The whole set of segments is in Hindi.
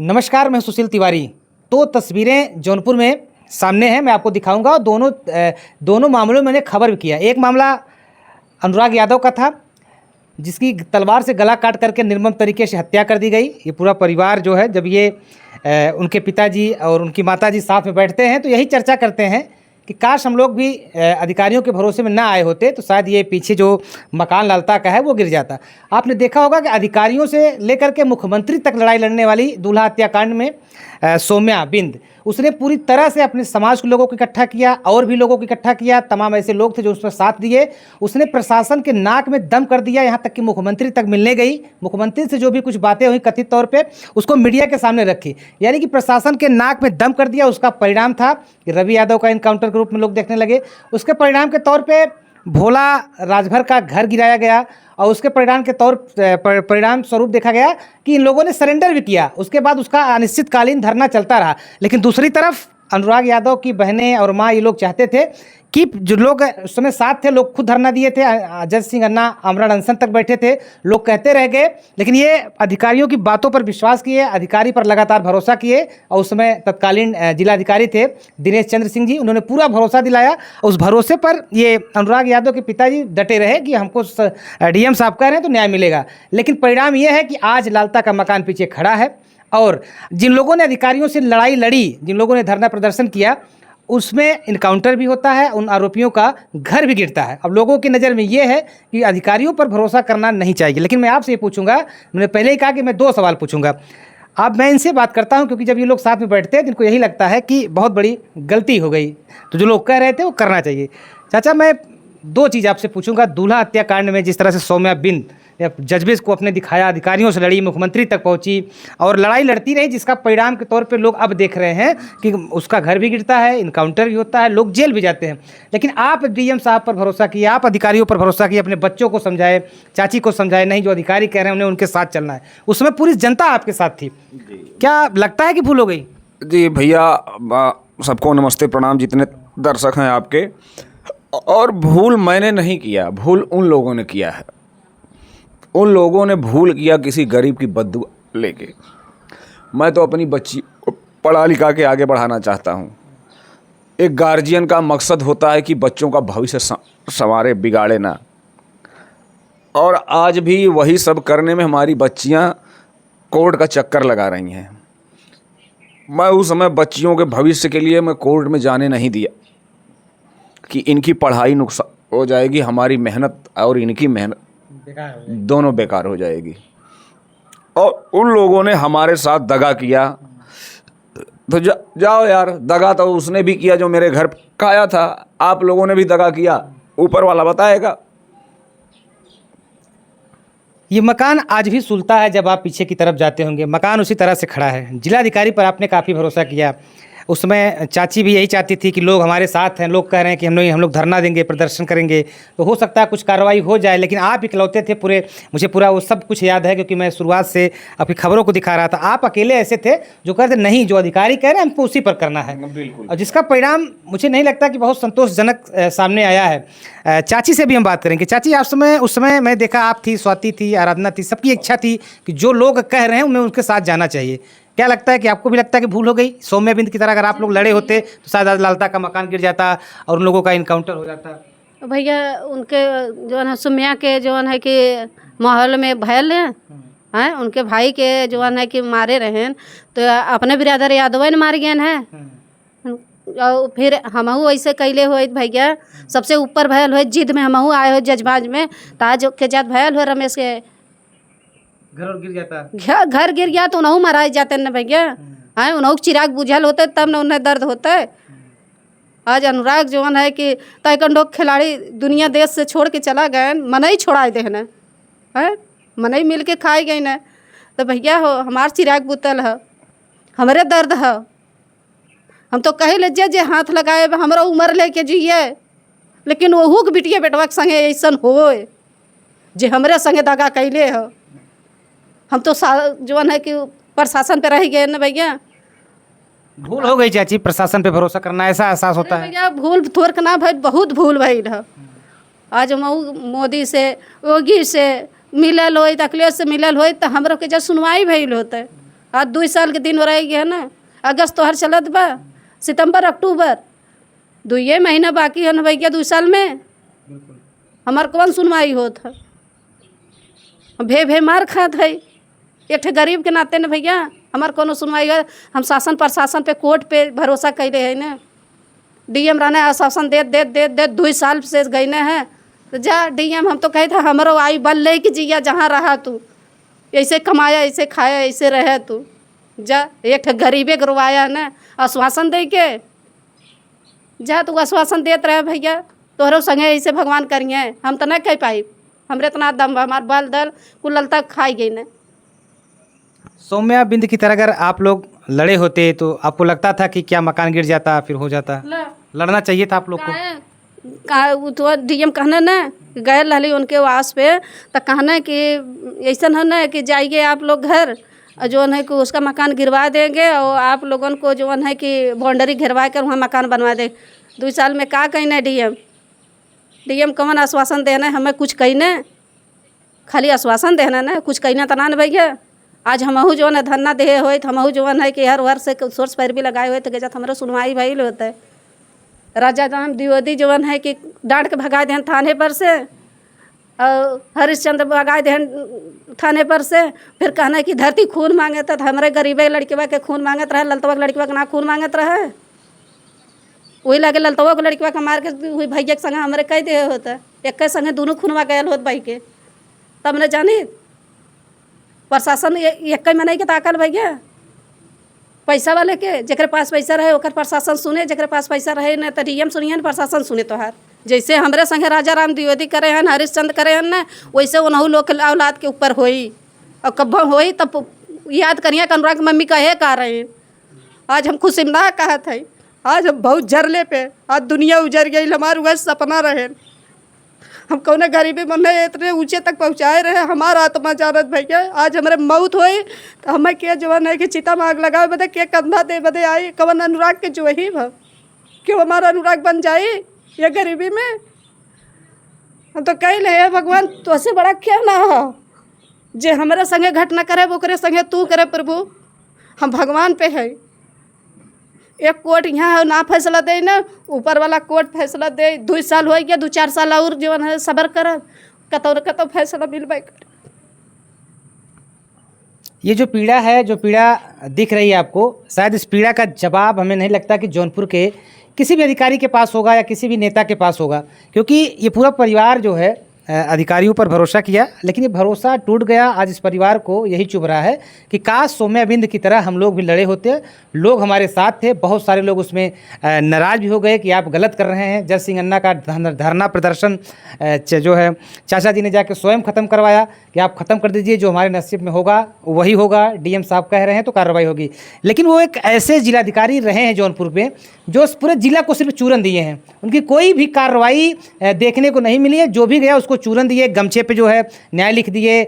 नमस्कार, मैं सुशील तिवारी। तो तस्वीरें जौनपुर में सामने हैं, मैं आपको दिखाऊंगा। दोनों मामलों में मैंने खबर भी किया। एक मामला अनुराग यादव का था, जिसकी तलवार से गला काट करके निर्मम तरीके से हत्या कर दी गई। ये पूरा परिवार जो है, जब ये उनके पिताजी और उनकी माताजी साथ में बैठते हैं तो यही चर्चा करते हैं कि काश हम लोग भी अधिकारियों के भरोसे में ना आए होते तो शायद ये पीछे जो मकान लालता का है वो गिर जाता। आपने देखा होगा कि अधिकारियों से लेकर के मुख्यमंत्री तक लड़ाई लड़ने वाली दूल्हा हत्याकांड में सौम्या बिंद, उसने पूरी तरह से अपने समाज के लोगों को इकट्ठा किया और भी लोगों को इकट्ठा किया। तमाम ऐसे लोग थे जो उस पर साथ दिए। उसने प्रशासन के नाक में दम कर दिया, यहाँ तक कि मुख्यमंत्री तक मिलने गई। मुख्यमंत्री से जो भी कुछ बातें हुई कथित तौर पे उसको मीडिया के सामने रखी, यानी कि प्रशासन के नाक में दम कर दिया। उसका परिणाम था कि रवि यादव का इनकाउंटर के रूप में लोग देखने लगे। उसके परिणाम के तौर पर भोला राजभर का घर गिराया गया और उसके परिणाम स्वरूप देखा गया कि इन लोगों ने सरेंडर भी किया। उसके बाद उसका अनिश्चितकालीन धरना चलता रहा। लेकिन दूसरी तरफ अनुराग यादव की बहनें और माँ ये लोग चाहते थे कि जो लोग उस समय साथ थे, लोग खुद धरना दिए थे। अजय सिंह अन्ना आमरण अनशन तक बैठे थे, लोग कहते रह गए, लेकिन ये अधिकारियों की बातों पर विश्वास किए, अधिकारी पर लगातार भरोसा किए। और उस समय तत्कालीन जिलाधिकारी थे दिनेश चंद्र सिंह जी, उन्होंने पूरा भरोसा दिलाया। उस भरोसे पर ये अनुराग यादव के पिताजी डटे रहे कि हमको डीएम साहब कह रहे हैं तो न्याय मिलेगा। लेकिन परिणाम ये है कि आज लालता का मकान पीछे खड़ा है और जिन लोगों ने अधिकारियों से लड़ाई लड़ी, जिन लोगों ने धरना प्रदर्शन किया, उसमें इनकाउंटर भी होता है, उन आरोपियों का घर भी गिरता है। अब लोगों की नज़र में ये है कि अधिकारियों पर भरोसा करना नहीं चाहिए। लेकिन मैं आपसे ये पूछूंगा, मैंने पहले ही कहा कि मैं 2 सवाल पूछूंगा। अब मैं इनसे बात करता हूं क्योंकि जब ये लोग साथ में बैठते हैं तो इनको यही लगता है कि बहुत बड़ी गलती हो गई, तो जो लोग कह रहे थे वो करना चाहिए। चाचा, मैं 2 चीज़ आपसे पूछूंगा। दूल्हा हत्याकांड में जिस तरह से सौम्या बिंद जज्बे को अपने दिखाया, अधिकारियों से लड़ी, मुख्यमंत्री तक पहुंची और लड़ाई लड़ती रही, जिसका परिणाम के तौर पे लोग अब देख रहे हैं कि उसका घर भी गिरता है, इनकाउंटर भी होता है, लोग जेल भी जाते हैं। लेकिन आप डीएम साहब पर भरोसा किए, आप अधिकारियों पर भरोसा किए, अपने बच्चों को समझाए, चाची को समझाए, नहीं जो अधिकारी कह रहे हैं उन्हें उनके साथ चलना है। उसमें पूरी जनता आपके साथ थी। क्या लगता है कि भूल हो गई? जी भैया, सबको नमस्ते प्रणाम, जितने दर्शक हैं आपके। और भूल मैंने नहीं किया, भूल उन लोगों ने किया है। उन लोगों ने भूल किया किसी गरीब की बद्दुआ लेके। मैं तो अपनी बच्ची को पढ़ा लिखा के आगे बढ़ाना चाहता हूँ। एक गार्जियन का मकसद होता है कि बच्चों का भविष्य संवारे, बिगाड़े ना। और आज भी वही सब करने में हमारी बच्चियाँ कोर्ट का चक्कर लगा रही हैं। मैं उस समय बच्चियों के भविष्य के लिए मैं कोर्ट में जाने नहीं दिया कि इनकी पढ़ाई नुकसान हो जाएगी, हमारी मेहनत और इनकी मेहनत दोनों बेकार हो जाएगी। और उन लोगों ने हमारे साथ दगा किया तो जाओ यार, दगा तो उसने भी किया जो मेरे घर का आया था। आप लोगों ने भी दगा किया, ऊपर वाला बताएगा। ये मकान आज भी सुलता है। जब आप पीछे की तरफ जाते होंगे, मकान उसी तरह से खड़ा है। जिलाधिकारी पर आपने काफ़ी भरोसा किया। उसमें चाची भी यही चाहती थी कि लोग हमारे साथ हैं, लोग कह रहे हैं कि हम लोग धरना देंगे, प्रदर्शन करेंगे, तो हो सकता है कुछ कार्रवाई हो जाए। लेकिन आप इकलौते थे पूरे, मुझे पूरा वो सब कुछ याद है क्योंकि मैं शुरुआत से आपकी खबरों को दिखा रहा था। आप अकेले ऐसे थे जो कहते नहीं, जो अधिकारी कह रहे हैं हमको उसी पर करना है। और जिसका परिणाम मुझे नहीं लगता कि बहुत संतोषजनक सामने आया है। चाची से भी हम बात करेंगे। चाची, आप उस समय मैं देखा, आप थी, स्वाति थी, आराधना थी, सबकी इच्छा थी कि जो लोग कह रहे हैं उन्हें उनके साथ जाना चाहिए। क्या लगता है कि आपको भी लगता है कि भूल हो गई? सौम्या बिंद की तरह अगर आप लोग लड़े होते तो शायद आज लालता का मकान गिर जाता और उन लोगों का इनकाउंटर हो जाता। भैया, उनके जो है सौम्या के जो है कि माहौल में भयल हैं, उनके भाई के जो है कि मारे रहे तो अपने बिरादर यादव ने मार गए हैं। और फिर हमहू ऐसे कैले हुए भैया, सबसे ऊपर भयल हुए जिद में हमहू आए हो जजबाज में, ताज के जात भयल हो रमेश के घर गिर जाता, घर गिर गया तो उन्हों मराए जाते न भैया। हाँ, उन्हों चिराग बुझल होते तब न उन्हें दर्द होता है। आज अनुराग जवान है कि ताइक्वांडो खिलाड़ी दुनिया देश से छोड़ के चला गए, मन ही छोड़ाए दे न है, मन ही मिल के खाए गए न। तो भैया हो, हमार चिराग बुतल है, हमारे दर्द है। हम तो कहे ले जे हाथ लगाए हमारा उम्र लेके जिए, लेकिन वहू के बिटिया बेटवा के संगे ऐसा हो जे हमरे संगे दगा कैले हो। हम तो जो है कि प्रशासन पे रह गए ना भैया। भूल हो गई चाची, प्रशासन पे भरोसा करना, ऐसा एहसास होता है। भैया भूल थोड़ के ना भाई, बहुत भूल भइल है। आज मोदी से, योगी से मिलल हो, अखिलेश से मिलल हो तो हमरो के जब सुनवाई भइल होते, आज 2 साल के दिन हो रह गया ना। अगस्त तो हर चलत बा, सितंबर अक्टूबर 2 महीना बाकी है ना भैया 2 साल में। हमार कौन सुनवाई होत है? भे मार खात है। एक ठे गरीब के नाते न भैया हमार कोनो सुनवाई है। हम शासन प्रशासन पे कोर्ट पे भरोसा कैले है ना। डीएम रहने आश्वासन दे 2 साल से गए हैं। तो जा डीएम, हम तो कहे था हमारो आई बल ले कि जिया जहाँ रहा तू, ऐसे कमाया ऐसे खाया ऐसे रहे तू। जा एक ठे गरीबे गरवाया ना आश्वासन दे के। जा तू आश्वासन देते रहे भैया, तोहरो संगे ऐसे भगवान करिए। हम तो नहीं कह पाई, हमरे इतना दम हमार बल दल कुल तक खाई गई ना। सौम्या बिंद की तरह अगर आप लोग लड़े होते तो आपको लगता था कि क्या मकान गिर जाता, फिर हो जाता? लड़ना चाहिए था आप लोग को। तो डीएम कहना ना गए रही उनके वास पे, तो कहना कि ऐसा है ना कि जाइए आप लोग घर, जो है कि उसका मकान गिरवा देंगे और आप लोगों को जो है कि बाउंड्री घिरवा कर वहाँ मकान बनवा दे। 2 साल में क्या कहना डीएम कौन आश्वासन देना है? हमें कुछ कहना, खाली आश्वासन देना ना, कुछ कहना तना न भैया। आज हमहू जो है धरना दे हो तो हमहू जो है कि हर वर्ष से सोर्स पैर भी लगाए हुए तो गजत हमारा सुनवाई भाई होता है। राजा राम द्विवेदी जो है कि डांट के भगा दें थाने पर से, और हरिश्चंद्र भगा दें थाने पर से। फिर कहना कि धरती खून मांगे तो हमारे गरीबे लड़कीवा के खून मांगत रहे, ललतवा के लड़कीवा के ना खून मांगत रहे। वही लगे ललतवा के लड़कीवा के मार के वही भैया के संगे हमारे कह दे होता, एक के संगे दोनों खूनवा गयल होत भाई के। तब ने जानी प्रशासन एक कई मनाई के ताकल भैया पैसा वाले के, जेकरे पास पैसा रहे ओकर प्रशासन सुने, जेकरे पास पैसा रहे न तो डीएम सुनिए न प्रशासन सुने। तोहार जैसे हमरे संगे राजा राम द्विवेदी करे हैं, हरिश्चंद्र करे हैं न, वैसे उनहु लोग के औलाद के ऊपर होई। और कब होई तब याद करिए कि अनुराग मम्मी कहे का रहे हैं। आज हम खुशिमदा कहत है, आज हम बहुत जरले पे, आज दुनिया उजर गई, हमारा वह सपना रहे। हम कौन गरीबी मन इतने ऊंचे तक पहुँचाए रहे, हमारा आत्मा जानत भैया। आज हमारे मौत होई तो हमें के जवान है कि चिता में आग लगाए बदे के कंधा दे बदे आई, कवन अनुराग के जो ही भाव क्यों हमारा अनुराग बन जाए ये गरीबी में। हम तो कह ले भगवान तो से बड़ा क्या ना हो, जे हमारे संगे घटना करे वो करे संगे तू करे प्रभु। हम भगवान पे है। एक कोर्ट यहाँ ना फैसला दे ना, ऊपर वाला कोर्ट फैसला दे। 2 साल हो गया, 2-4 साल और जो है सबर कर, कतो फैसला मिलबे कर। ये जो पीड़ा है, जो पीड़ा दिख रही है आपको, शायद इस पीड़ा का जवाब हमें नहीं लगता कि जौनपुर के किसी भी अधिकारी के पास होगा या किसी भी नेता के पास होगा, क्योंकि ये पूरा परिवार जो है अधिकारियों पर भरोसा किया, लेकिन ये भरोसा टूट गया। आज इस परिवार को यही चुभ रहा है कि काश सौम्या बिंद की तरह हम लोग भी लड़े होते। लोग हमारे साथ थे, बहुत सारे लोग उसमें नाराज़ भी हो गए कि आप गलत कर रहे हैं। जस सिंह अन्ना का धरना प्रदर्शन जो है चाचा जी ने जाके स्वयं ख़त्म करवाया कि आप ख़त्म कर दीजिए, जो हमारे नसीब में होगा वही होगा। डीएम साहब कह रहे हैं तो कार्रवाई होगी। लेकिन वो एक ऐसे जिलाधिकारी रहे हैं जौनपुर में जो उस पूरे जिला को सिर्फ चूरन दिए हैं, उनकी कोई भी कार्रवाई देखने को नहीं मिली है। जो भी गया उसको चूरन दिए, गमछे पे जो है न्याय लिख दिए,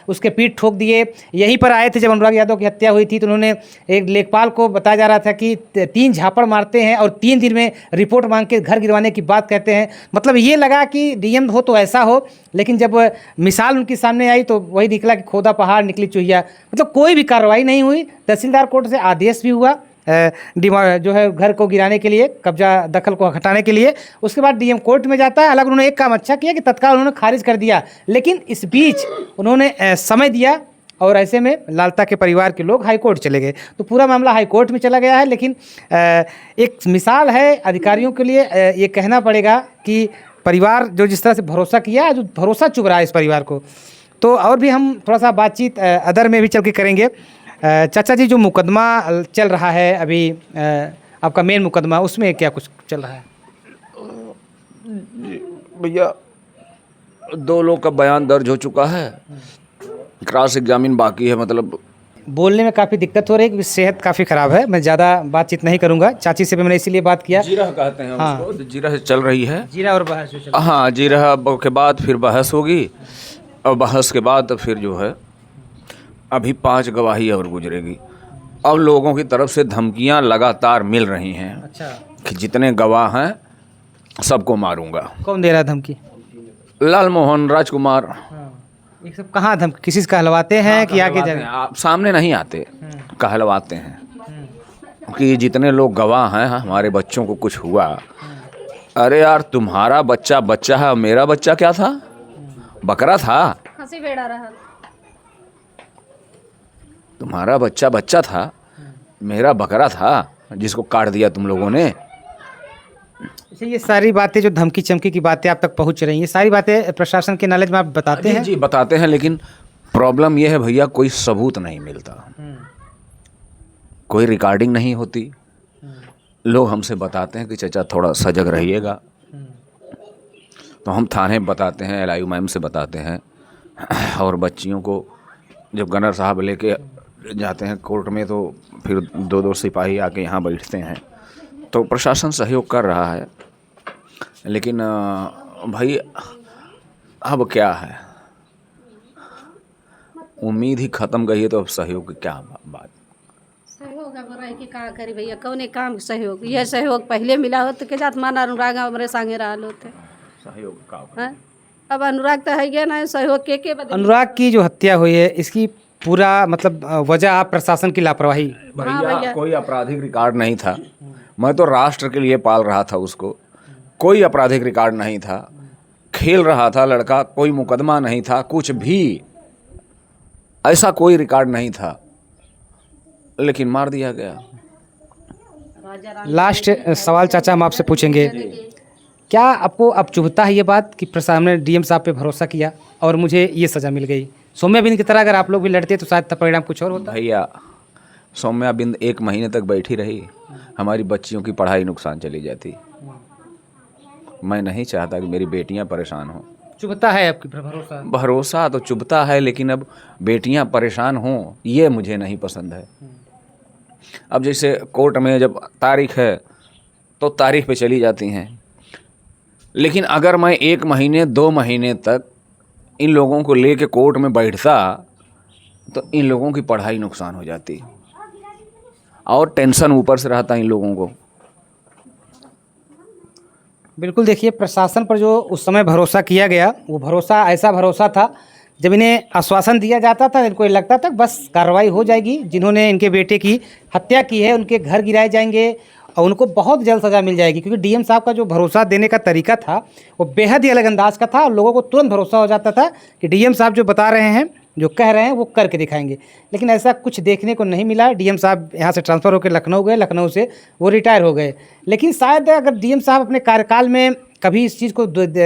उसके पीठ ठोक दिए। यहीं पर आए थे जब अनुराग यादव की हत्या हुई थी तो उन्होंने एक लेखपाल को बताया जा रहा था कि 3 झापड़ मारते हैं और 3 दिन में रिपोर्ट मांग के घर गिरवाने की बात कहते हैं। मतलब ये लगा कि डीएम हो तो ऐसा हो, लेकिन जब मिसाल उनके सामने आई तो वही निकला कि खोदा पहाड़ निकली चुहिया। मतलब कोई भी कार्रवाई नहीं हुई। तहसीलदार कोर्ट से आदेश भी हुआ जो है घर को गिराने के लिए, कब्जा दखल को हटाने के लिए। उसके बाद डीएम कोर्ट में जाता है। हालांकि उन्होंने एक काम अच्छा किया कि तत्काल उन्होंने खारिज कर दिया, लेकिन इस बीच उन्होंने समय दिया और ऐसे में लालता के परिवार के लोग हाई कोर्ट चले गए। तो पूरा मामला हाई कोर्ट में चला गया है। लेकिन एक मिसाल है अधिकारियों के लिए, ये कहना पड़ेगा कि परिवार जो जिस तरह से भरोसा किया, जो भरोसा चुभ रहा है इस परिवार को। तो और भी हम थोड़ा सा बातचीत अदर में भी चल के करेंगे। चाचा जी, जो मुकदमा चल रहा है अभी, आपका मेन मुकदमा, उसमें क्या कुछ चल रहा है? भैया 2 लोग का बयान दर्ज हो चुका है, क्रॉस एग्जामिन बाकी है। मतलब बोलने में काफ़ी दिक्कत हो रही है, सेहत काफ़ी ख़राब है। मैं ज़्यादा बातचीत नहीं करूँगा। चाची से भी मैंने इसीलिए बात किया। जीरा कहते हैं हाँ। उसको, जीरा से चल रही है। जीरा और बहस जो चल रही है। हाँ, जीरा के बाद फिर बहस होगी और बहस के बाद फिर जो है अभी 5 गवाही और गुजरेगी। अब लोगों की तरफ से धमकियां लगातार मिल रही हैं। अच्छा, कि जितने गवाह हैं सबको मारूंगा। कौन दे रहा है धमकी? लाल मोहन, राजकुमार, ये सब कहाँ धम किसी से कहलवाते हैं कि आगे कहलवाते जा हैं, आप सामने नहीं आते, कहलवाते हैं कि जितने लोग गवाह हैं हमारे बच्चों को कुछ हुआ। अरे यार तुम्हारा बच्चा बच्चा है, मेरा बच्चा क्या था? बकरा था। हंसी भेड़ा रहा। तुम्हारा बच्चा बच्चा था, मेरा बकरा था जिसको काट दिया तुम लोगों ने। अच्छा, ये सारी बातें जो धमकी चमकी की बातें आप तक पहुंच रही हैं, सारी बातें प्रशासन के नॉलेज में आप बताते हैं? जी बताते हैं, लेकिन प्रॉब्लम यह है भैया, कोई सबूत नहीं मिलता, कोई रिकॉर्डिंग नहीं होती। लोग हमसे बताते हैं कि चाचा थोड़ा सजग रहिएगा, तो हम थाने बताते हैं, LIU मैम से बताते हैं, और बच्चियों को जब गनर साहब लेके जाते हैं कोर्ट में तो फिर 2-2 सिपाही आके यहाँ बैठते हैं। तो प्रशासन सहयोग कर रहा है, लेकिन भाई अब क्या है, उम्मीद ही ख़त्म गई है, तो अब सहयोग की क्या बात? सहयोग अब रह के का करी भैया, कौने काम के सहयोग? यह सहयोग पहले मिला हो तो के जात मान अनुराग हमारे संगे रहल होते। सहयोग का हैं? अब अनुराग तो है गया ना, सहयोग के बदले। अनुराग की जो हत्या हुई है, इसकी पूरा मतलब वजह आप प्रशासन की लापरवाही? भैया कोई आपराधिक रिकॉर्ड नहीं था, मैं तो राष्ट्र के लिए पाल रहा था उसको, कोई आपराधिक रिकॉर्ड नहीं था, खेल रहा था लड़का, कोई मुकदमा नहीं था, कुछ भी ऐसा कोई रिकॉर्ड नहीं था, लेकिन मार दिया गया। लास्ट सवाल चाचा हम आपसे पूछेंगे, क्या आपको अब चुभता है ये बात कि प्रशासन ने DM साहब पे भरोसा किया और मुझे ये सज़ा मिल गई? सौम्या बिंद की तरह अगर आप लोग भी लड़ते तो शायद परिणाम कुछ और होता। भैया सौम्या बिंद 1 महीने तक बैठी रही, हमारी बच्चियों की पढ़ाई नुकसान चली जाती। मैं नहीं चाहता कि मेरी बेटियां परेशान हों। चुभता है आपकी भरोसा? भरोसा तो चुभता है, लेकिन अब बेटियां परेशान हों ये मुझे नहीं पसंद है। अब जैसे कोर्ट में जब तारीख है तो तारीख पे चली जाती हैं, लेकिन अगर मैं 1 महीने 2 महीने तक इन लोगों को लेके कोर्ट में बैठता तो इन लोगों की पढ़ाई नुकसान हो जाती और टेंशन ऊपर से रहता इन लोगों को। बिल्कुल, देखिए प्रशासन पर जो उस समय भरोसा किया गया, वो भरोसा ऐसा भरोसा था, जब इन्हें आश्वासन दिया जाता था इनको ये लगता था बस कार्रवाई हो जाएगी, जिन्होंने इनके बेटे की हत्या की है उनके घर गिराए जाएंगे और उनको बहुत जल्द सज़ा मिल जाएगी। क्योंकि DM साहब का जो भरोसा देने का तरीका था वो बेहद ही अलग अंदाज का था और लोगों को तुरंत भरोसा हो जाता था कि DM साहब जो बता रहे हैं, जो कह रहे हैं वो करके दिखाएंगे। लेकिन ऐसा कुछ देखने को नहीं मिला। DM साहब यहाँ से ट्रांसफ़र होकर लखनऊ गए, लखनऊ से वो रिटायर हो गए। लेकिन शायद अगर DM साहब अपने कार्यकाल में कभी इस चीज़ को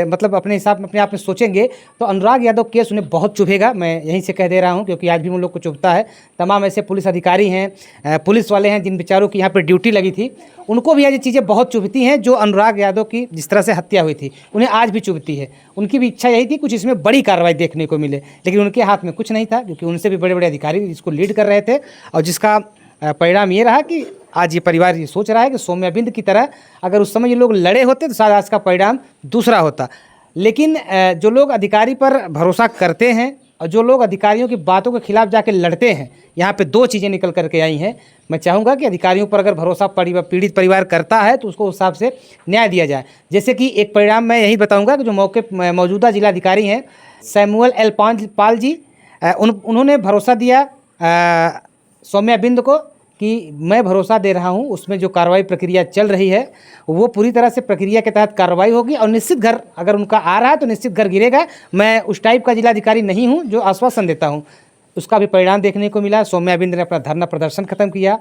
मतलब अपने हिसाब में अपने आप में सोचेंगे तो अनुराग यादव केस उन्हें बहुत चुभेगा। मैं यहीं से कह दे रहा हूं, क्योंकि आज भी उन लोग को चुभता है। तमाम ऐसे पुलिस अधिकारी हैं, पुलिस वाले हैं जिन बेचारों की यहाँ पर ड्यूटी लगी थी, उनको भी आज ये चीज़ें बहुत चुभती हैं। जो अनुराग यादव की जिस तरह से हत्या हुई थी उन्हें आज भी चुभती है। उनकी भी इच्छा यही थी कुछ इसमें बड़ी कार्रवाई देखने को मिले, लेकिन उनके हाथ में कुछ नहीं था, क्योंकि उनसे भी बड़े बड़े अधिकारी इसको लीड कर रहे थे। और जिसका परिणाम ये रहा कि आज ये परिवार ये सोच रहा है कि सौम्या बिंद की तरह अगर उस समय ये लोग लड़े होते तो शायद आज का परिणाम दूसरा होता। लेकिन जो लोग अधिकारी पर भरोसा करते हैं और जो लोग अधिकारियों की बातों के खिलाफ जाके लड़ते हैं, यहाँ पे 2 चीज़ें निकल करके आई हैं। मैं चाहूँगा कि अधिकारियों पर अगर भरोसा पीड़ित परिवार करता है तो उसको उस हिसाब से न्याय दिया जाए। जैसे कि एक परिणाम मैं यही बताऊँगा कि जो मौजूदा जिलाधिकारी हैं सैमुअल एल पाल जी, उन्होंने भरोसा दिया सौम्या बिंद को कि मैं भरोसा दे रहा हूं, उसमें जो कार्रवाई प्रक्रिया चल रही है वो पूरी तरह से प्रक्रिया के तहत कार्रवाई होगी और निश्चित घर अगर उनका आ रहा है तो निश्चित घर गिरेगा। मैं उस टाइप का जिलाधिकारी नहीं हूं जो आश्वासन देता हूं। उसका भी परिणाम देखने को मिला। सौम्या बिंद ने अपना धरना प्रदर्शन खत्म किया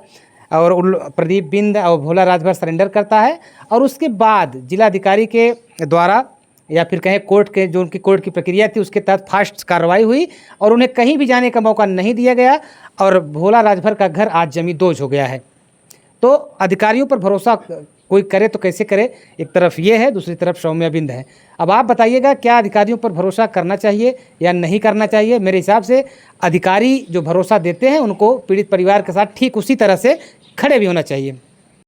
और प्रदीप बिंद और भोला राजभर सरेंडर करता है और उसके बाद जिलाधिकारी के द्वारा या फिर कहें कोर्ट के जो उनकी कोर्ट की प्रक्रिया थी उसके तहत फास्ट कार्रवाई हुई और उन्हें कहीं भी जाने का मौका नहीं दिया गया और भोला राजभर का घर आज जमी दोज हो गया है। तो अधिकारियों पर भरोसा कोई करे तो कैसे करे, एक तरफ ये है, दूसरी तरफ सौम्या बिंद है। अब आप बताइएगा क्या अधिकारियों पर भरोसा करना चाहिए या नहीं करना चाहिए? मेरे हिसाब से अधिकारी जो भरोसा देते हैं उनको पीड़ित परिवार के साथ ठीक उसी तरह से खड़े भी होना चाहिए।